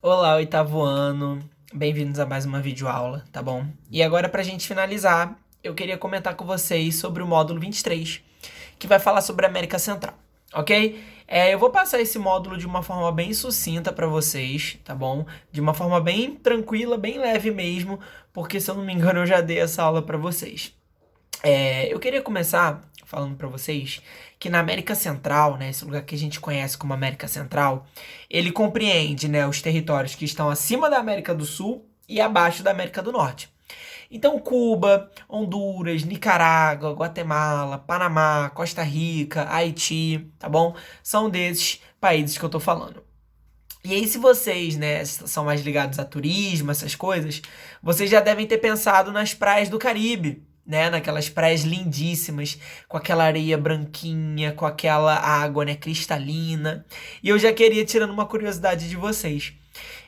Olá, oitavo ano. Bem-vindos a mais uma videoaula, tá bom? E agora, pra gente finalizar, eu queria comentar com vocês sobre o módulo 23, que vai falar sobre a América Central, ok? Eu vou passar esse módulo de uma forma bem sucinta pra vocês, tá bom? De uma forma bem tranquila, bem leve mesmo, porque se eu não me engano eu já dei essa aula pra vocês. Eu queria começar falando para vocês que na América Central, né, esse lugar que a gente conhece como América Central, ele compreende, né, os territórios que estão acima da América do Sul e abaixo da América do Norte. Então, Cuba, Honduras, Nicarágua, Guatemala, Panamá, Costa Rica, Haiti, tá bom? São desses países que eu tô falando. E aí, se vocês, né, são mais ligados a turismo, essas coisas, vocês já devem ter pensado nas praias do Caribe, né, naquelas praias lindíssimas, com aquela areia branquinha, com aquela água, né, cristalina. E eu já queria tirando uma curiosidade de vocês.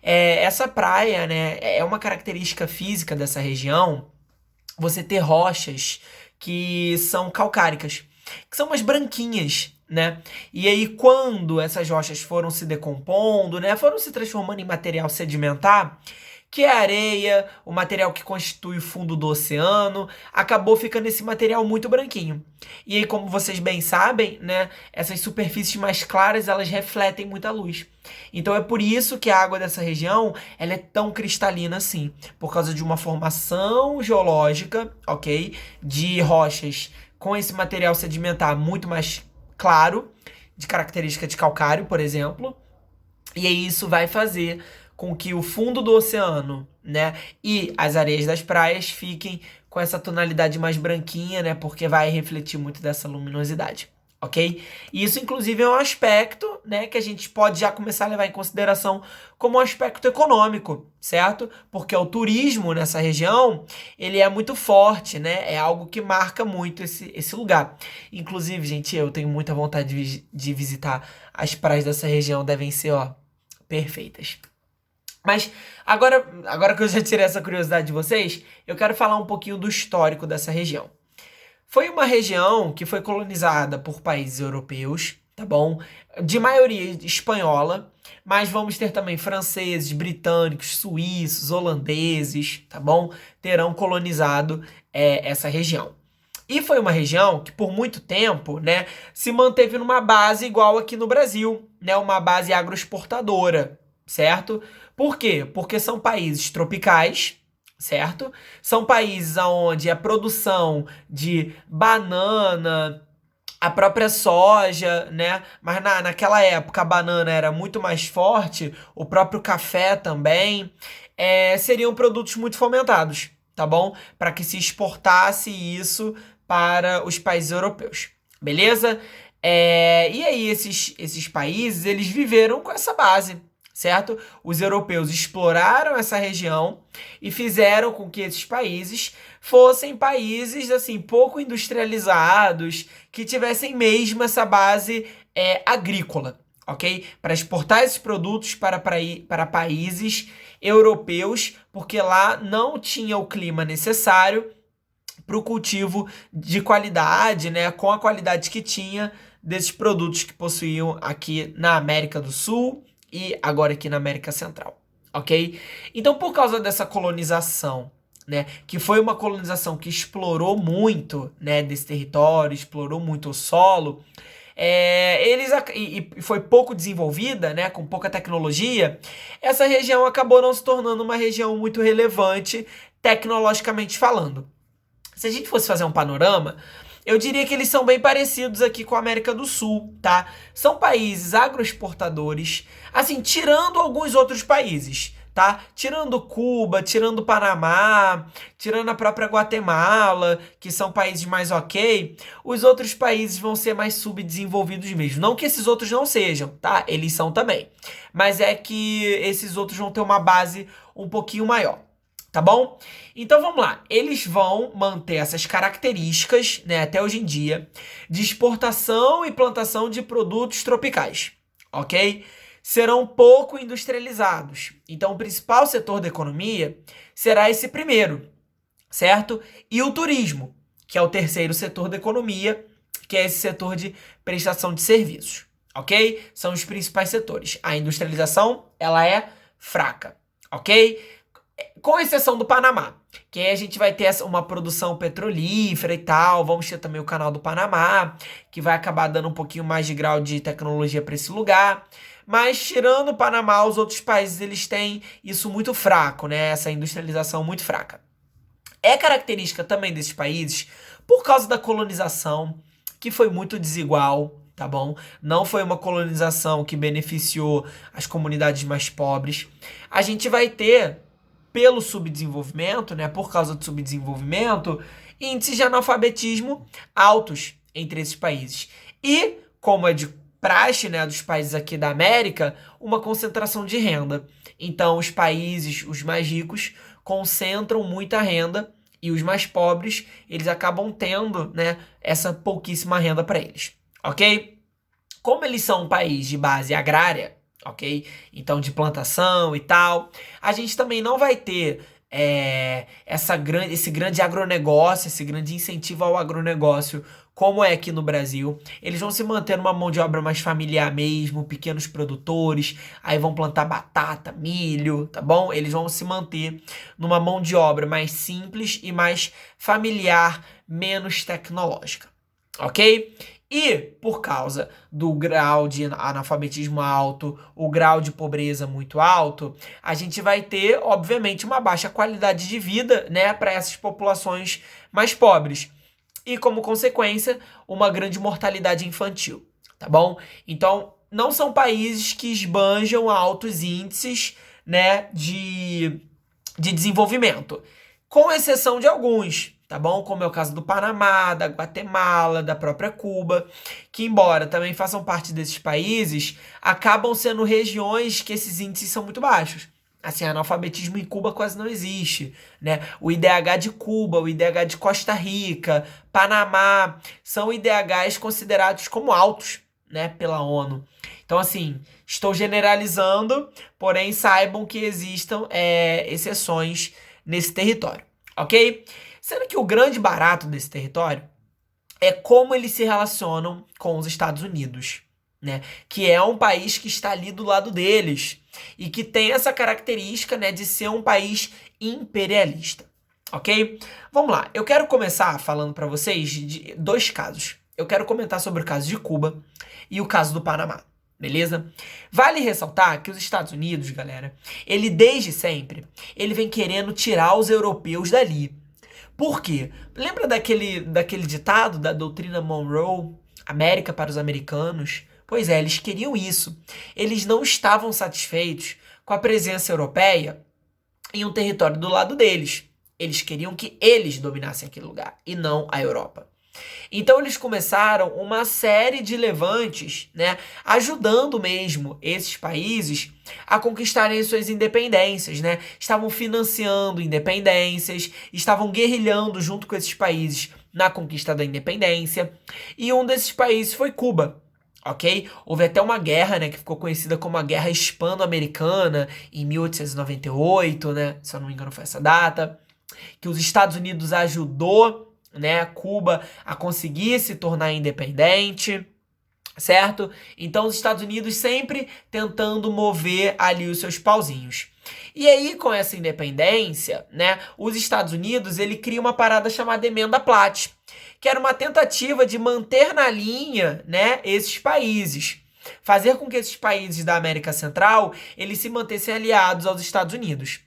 Essa praia, né, é uma característica física dessa região, você ter rochas que são calcáricas, que são umas branquinhas, né? E aí, quando essas rochas foram se decompondo, né, foram se transformando em material sedimentar, que é a areia, o material que constitui o fundo do oceano, acabou ficando esse material muito branquinho. E aí, como vocês bem sabem, né, essas superfícies mais claras, elas refletem muita luz. Então é por isso que a água dessa região, ela é tão cristalina assim, por causa de uma formação geológica, ok? De rochas com esse material sedimentar muito mais claro, de característica de calcário, por exemplo, e aí isso vai fazer com que o fundo do oceano, né, e as areias das praias fiquem com essa tonalidade mais branquinha, né, porque vai refletir muito dessa luminosidade, ok? E isso, inclusive, é um aspecto, né, que a gente pode já começar a levar em consideração como um aspecto econômico, certo? Porque o turismo nessa região, ele é muito forte, né? É algo que marca muito esse lugar. Inclusive, gente, eu tenho muita vontade de visitar as praias dessa região, devem ser, ó, perfeitas. Mas agora que eu já tirei essa curiosidade de vocês, eu quero falar um pouquinho do histórico dessa região. Foi uma região que foi colonizada por países europeus, tá bom? De maioria espanhola, mas vamos ter também franceses, britânicos, suíços, holandeses, tá bom? Terão colonizado essa região. E foi uma região que por muito tempo, né, se manteve numa base igual aqui no Brasil, né, uma base agroexportadora, certo? Por quê? Porque são países tropicais, certo? São países onde a produção de banana, a própria soja, né? Mas naquela época a banana era muito mais forte, o próprio café também, seriam produtos muito fomentados, tá bom? Para que se exportasse isso para os países europeus, beleza? E aí esses países, eles viveram com essa base, certo? Os europeus exploraram essa região e fizeram com que esses países fossem países assim pouco industrializados, que tivessem mesmo essa base agrícola, ok? Para exportar esses produtos para países europeus, porque lá não tinha o clima necessário para o cultivo de qualidade, né? Com a qualidade que tinha desses produtos que possuíam aqui na América do Sul e agora aqui na América Central, ok? Então, por causa dessa colonização, né, que foi uma colonização que explorou muito, né, desse território, explorou muito o solo, e foi pouco desenvolvida, né, com pouca tecnologia, essa região acabou não se tornando uma região muito relevante tecnologicamente falando. Se a gente fosse fazer um panorama, eu diria que eles são bem parecidos aqui com a América do Sul, tá? São países agroexportadores, assim, tirando alguns outros países, tá? Tirando Cuba, tirando Panamá, tirando a própria Guatemala, que são países mais ok, os outros países vão ser mais subdesenvolvidos mesmo. Não que esses outros não sejam, tá? Eles são também. Mas é que esses outros vão ter uma base um pouquinho maior. Tá bom? Então vamos lá. Eles vão manter essas características, né, até hoje em dia, de exportação e plantação de produtos tropicais, ok? Serão pouco industrializados. Então o principal setor da economia será esse primeiro, certo? E o turismo, que é o terceiro setor da economia, que é esse setor de prestação de serviços, ok? São os principais setores. A industrialização, ela é fraca, ok? Com exceção do Panamá, que aí a gente vai ter uma produção petrolífera e tal, vamos ter também o canal do Panamá, que vai acabar dando um pouquinho mais de grau de tecnologia para esse lugar. Mas tirando o Panamá, os outros países eles têm isso muito fraco, né? Essa industrialização muito fraca. É característica também desses países por causa da colonização, que foi muito desigual, tá bom? Não foi uma colonização que beneficiou as comunidades mais pobres. A gente vai ter, pelo subdesenvolvimento, né? Por causa do subdesenvolvimento, índices de analfabetismo altos entre esses países. E, como é de praxe, né, dos países aqui da América, uma concentração de renda. Então, os países, os mais ricos, concentram muita renda e os mais pobres, eles acabam tendo, né, essa pouquíssima renda para eles, ok? Como eles são um país de base agrária, ok? Então, de plantação e tal, a gente também não vai ter esse grande agronegócio, esse grande incentivo ao agronegócio, como é aqui no Brasil. Eles vão se manter numa mão de obra mais familiar mesmo, pequenos produtores, aí vão plantar batata, milho, tá bom? Eles vão se manter numa mão de obra mais simples e mais familiar, menos tecnológica, ok? E por causa do grau de analfabetismo alto, o grau de pobreza muito alto, a gente vai ter, obviamente, uma baixa qualidade de vida, né, para essas populações mais pobres. E, como consequência, uma grande mortalidade infantil, tá bom? Então, não são países que esbanjam altos índices, né, de desenvolvimento, com exceção de alguns, tá bom? Como é o caso do Panamá, da Guatemala, da própria Cuba, que embora também façam parte desses países, acabam sendo regiões que esses índices são muito baixos. Assim, analfabetismo em Cuba quase não existe, né? O IDH de Cuba, o IDH de Costa Rica, Panamá, são IDHs considerados como altos, né, pela ONU. Então, assim, estou generalizando, porém saibam que existam exceções nesse território, ok? Sendo que o grande barato desse território é como eles se relacionam com os Estados Unidos, né? Que é um país que está ali do lado deles e que tem essa característica, né, de ser um país imperialista, ok? Vamos lá, eu quero começar falando para vocês de dois casos. Eu quero comentar sobre o caso de Cuba e o caso do Panamá, beleza? Vale ressaltar que os Estados Unidos, galera, ele desde sempre, ele vem querendo tirar os europeus dali. Por quê? Lembra daquele ditado da doutrina Monroe, América para os americanos? Pois é, eles queriam isso. Eles não estavam satisfeitos com a presença europeia em um território do lado deles. Eles queriam que eles dominassem aquele lugar e não a Europa. Então eles começaram uma série de levantes, né, ajudando mesmo esses países a conquistarem suas independências, né? Estavam financiando independências, estavam guerrilhando junto com esses países na conquista da independência. E um desses países foi Cuba. Ok? Houve até uma guerra, né, que ficou conhecida como a Guerra Hispano-Americana em 1898, né? Se eu não me engano foi essa data, que os Estados Unidos ajudou, né, Cuba a conseguir se tornar independente, certo? Então os Estados Unidos sempre tentando mover ali os seus pauzinhos. E aí com essa independência, né, os Estados Unidos ele cria uma parada chamada Emenda Platt, que era uma tentativa de manter na linha, né, esses países, fazer com que esses países da América Central eles se mantessem aliados aos Estados Unidos.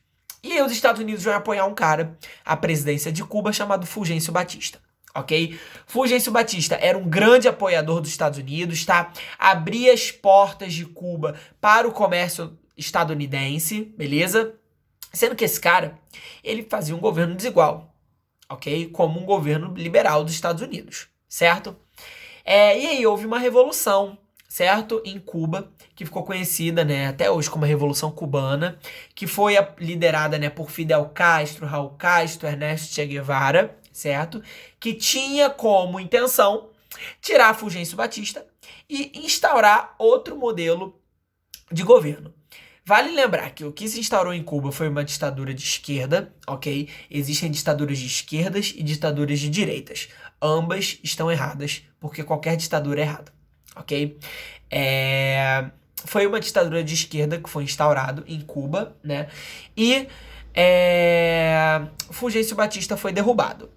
E aí os Estados Unidos vão apoiar um cara, a presidência de Cuba, chamado Fulgêncio Batista, ok? Fulgêncio Batista era um grande apoiador dos Estados Unidos, tá? Abria as portas de Cuba para o comércio estadunidense, beleza? Sendo que esse cara, ele fazia um governo desigual, ok? Como um governo liberal dos Estados Unidos, certo? E aí houve uma revolução, certo? Em Cuba, que ficou conhecida, né, até hoje como a Revolução Cubana, que foi liderada, né, por Fidel Castro, Raul Castro, Ernesto Che Guevara, certo? Que tinha como intenção tirar Fulgêncio Batista e instaurar outro modelo de governo. Vale lembrar que o que se instaurou em Cuba foi uma ditadura de esquerda, ok? Existem ditaduras de esquerdas e ditaduras de direitas. Ambas estão erradas, porque qualquer ditadura é errada, ok? foi uma ditadura de esquerda que foi instaurado em Cuba, né? E Fulgêncio Batista foi derrubado.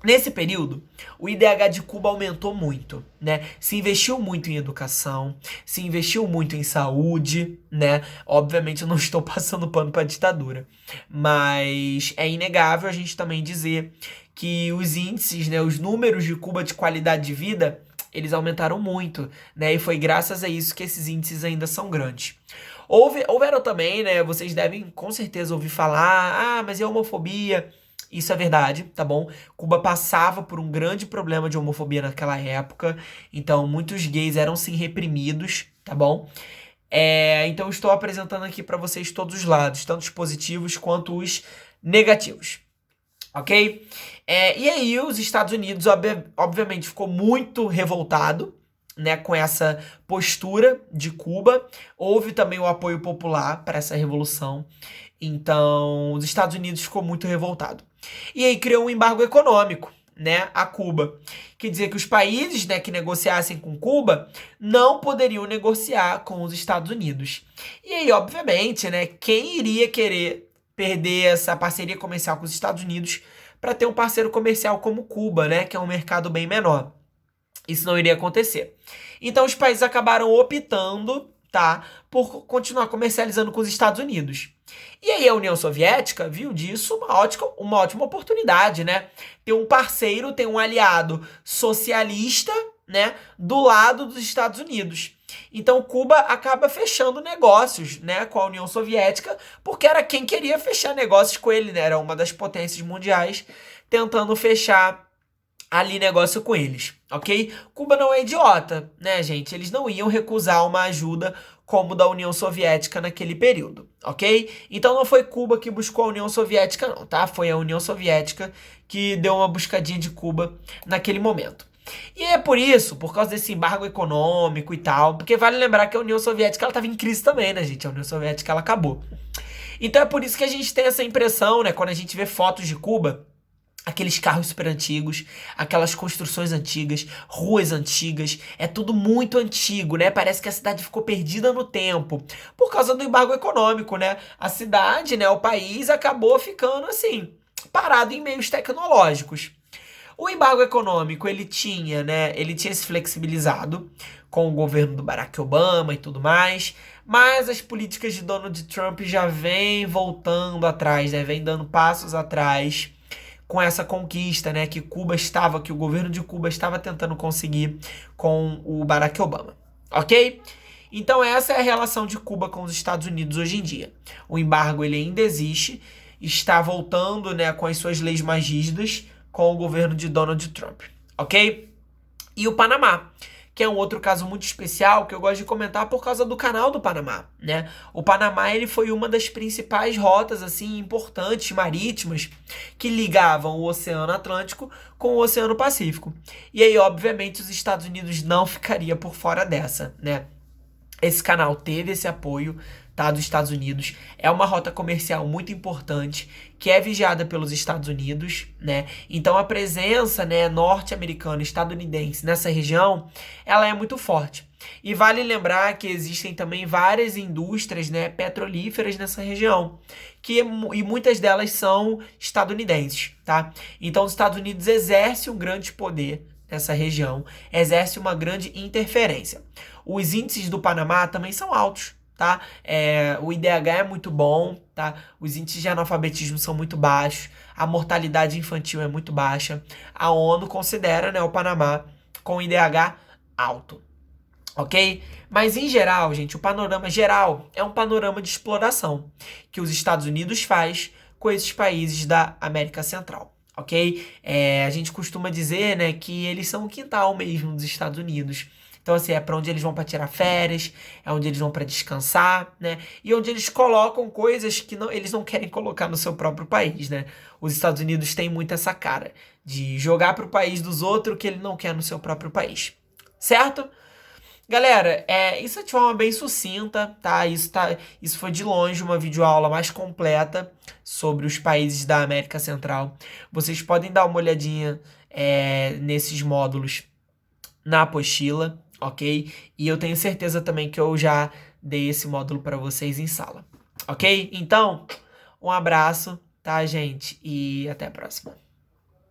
Nesse período, o IDH de Cuba aumentou muito, né? Se investiu muito em educação, se investiu muito em saúde, né? Obviamente eu não estou passando pano para a ditadura, mas é inegável a gente também dizer que os índices, né, os números de Cuba de qualidade de vida, eles aumentaram muito, né? E foi graças a isso que esses índices ainda são grandes. Houveram também, né? Vocês devem com certeza ouvir falar, mas é homofobia. Isso é verdade, tá bom? Cuba passava por um grande problema de homofobia naquela época, então muitos gays eram sim reprimidos, tá bom? Então eu estou apresentando aqui pra vocês todos os lados, tanto os positivos quanto os negativos, ok? E aí os Estados Unidos, obviamente, ficou muito revoltado, né, com essa postura de Cuba. Houve também o apoio popular para essa revolução, então os Estados Unidos ficou muito revoltado. E aí criou um embargo econômico, né, a Cuba. Quer dizer que os países, né, que negociassem com Cuba não poderiam negociar com os Estados Unidos. E aí, obviamente, né, quem iria querer perder essa parceria comercial com os Estados Unidos para ter um parceiro comercial como Cuba, né, que é um mercado bem menor? Isso não iria acontecer. Então os países acabaram optando, tá, por continuar comercializando com os Estados Unidos. E aí a União Soviética viu disso uma ótima oportunidade, né? Ter um parceiro, ter um aliado socialista, né, do lado dos Estados Unidos. Então Cuba acaba fechando negócios, né, com a União Soviética, porque era quem queria fechar negócios com ele, né? Era uma das potências mundiais tentando fechar ali negócio com eles, ok? Cuba não é idiota, né, gente? Eles não iam recusar uma ajuda como da União Soviética naquele período, ok? Então não foi Cuba que buscou a União Soviética não, tá? Foi a União Soviética que deu uma buscadinha de Cuba naquele momento. E é por isso, por causa desse embargo econômico e tal, porque vale lembrar que a União Soviética ela estava em crise também, né, gente? A União Soviética ela acabou. Então é por isso que a gente tem essa impressão, né, quando a gente vê fotos de Cuba, aqueles carros super antigos, aquelas construções antigas, ruas antigas, é tudo muito antigo, né? Parece que a cidade ficou perdida no tempo, por causa do embargo econômico, né? A cidade, né, o país acabou ficando assim, parado em meios tecnológicos. O embargo econômico, ele tinha se flexibilizado com o governo do Barack Obama e tudo mais, mas as políticas de Donald Trump já vêm voltando atrás, né? Vem dando passos atrás com essa conquista, né, que o governo de Cuba estava tentando conseguir com o Barack Obama, ok? Então essa é a relação de Cuba com os Estados Unidos hoje em dia. O embargo ele ainda existe, está voltando, né, com as suas leis mais rígidas com o governo de Donald Trump, ok? E o Panamá, que é um outro caso muito especial que eu gosto de comentar por causa do canal do Panamá, né? O Panamá ele foi uma das principais rotas assim importantes marítimas que ligavam o Oceano Atlântico com o Oceano Pacífico. E aí, obviamente, os Estados Unidos não ficaria por fora dessa, né? Esse canal teve esse apoio, tá, dos Estados Unidos. É uma rota comercial muito importante, que é vigiada pelos Estados Unidos, né? Então a presença, né, norte-americana, estadunidense nessa região, ela é muito forte. E vale lembrar que existem também várias indústrias, né, petrolíferas nessa região, e muitas delas são estadunidenses, tá? Então os Estados Unidos exercem um grande poder nessa região, exerce uma grande interferência. Os índices do Panamá também são altos, tá? O IDH é muito bom, tá? Os índices de analfabetismo são muito baixos, a mortalidade infantil é muito baixa. A ONU considera, né, o Panamá com IDH alto, ok? Mas em geral, gente, o panorama geral é um panorama de exploração que os Estados Unidos faz com esses países da América Central. Ok? A gente costuma dizer, né, que eles são o quintal mesmo dos Estados Unidos. Então, assim, é para onde eles vão para tirar férias, é onde eles vão para descansar, né? E onde eles colocam coisas que eles não querem colocar no seu próprio país, né? Os Estados Unidos têm muito essa cara de jogar para o país dos outros o que ele não quer no seu próprio país. Certo? Galera, isso é de forma bem sucinta, tá? Isso foi de longe uma videoaula mais completa sobre os países da América Central. Vocês podem dar uma olhadinha nesses módulos na apostila, ok? E eu tenho certeza também que eu já dei esse módulo para vocês em sala, ok? Então, um abraço, tá, gente? E até a próxima.